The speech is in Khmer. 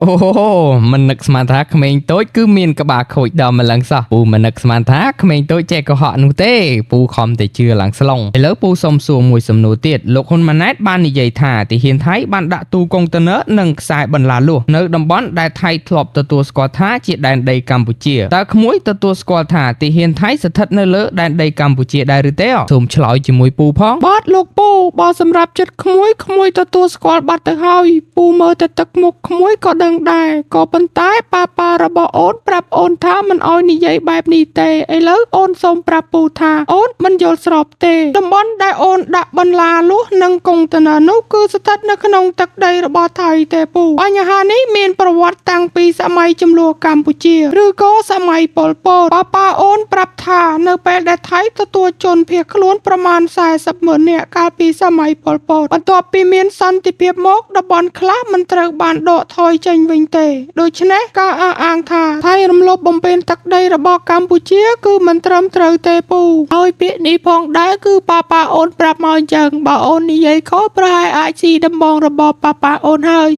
អូមិននឹកស្មានថាក្មេងតូចគឺមានក្បាលខូចដល់ម្លឹងសោះពូមិននឹកស្មានថាក្មេងតូចចេះកុហកនោះទេពូខំតែជឿឡើងស្លុងឥឡូវពូសុំសួរមួយសំណួរទៀតលោកហ៊ុនម៉ាណែតបាននិយាយថាទាហានថៃបានដាក់ទូកុងតឺន័រនិងខ្សែបន្លាលួសនៅតំបន់ដែលថៃធ្លាប់ទទួលស្គាល់ថាជាដែនដីកម្ពុជាតើក្មួយទទួលស្គាល់ថាទាហានថៃស្ថិតនៅលើដែនដីកម្ពុជាដែរឬទេសូមឆ្លើយជាមួយពូផងបាទលោកពូបើសម្រាប់ចិត្តក្មួយទទួលស្គាល់បាត់ទៅហើយពូមើលតែទឹកមុខក្មួយក៏ដឹងដែរក៏ប៉ុន្តែប៉ារបស់អូនប្រាប់អូនថាមិនអោយនិយាយបែបនេះទេឥឡូវអូនសូមប្រាប់ពូថាអូនមិនយល់ស្របទេតំបន់ដែលអូនដាក់បន្លាលួសនិងកុងតឺន័រនោះគឺស្ថិតនៅក្នុងទឹកដីរបស់ថៃទេពូបញ្ហានេះមានប្រវត្តិតាំងពីសម័យចំនួនកម្ពុជាឬក៏សម័យប៉ុលពតប៉ាអូនប្រាប់ថានៅពេលដែលថៃទទួលជនភៀសខ្លួនប្រមាណ40,000 នាក់កាលពីសម័យប៉ុលពតបន្ទាប់ពីមានសន្តិភាពមកតំបន់ខ្លះមិនត្រូវបានដកថយចេញវិញទេដូច្នេះការអះអាងថាថៃរំលោភបំពានទឹកដីរបស់កម្ពុជាគឺមិនត្រឹមត្រូវទេពូហើយពាក្យនេះផងដែរគឺប៉ាអូនប្រាប់មកអញ្ចឹងបើអូននិយាយខុសប្រហែលអាចស៊ីដំបងរបស់ប៉ាអូនហើយ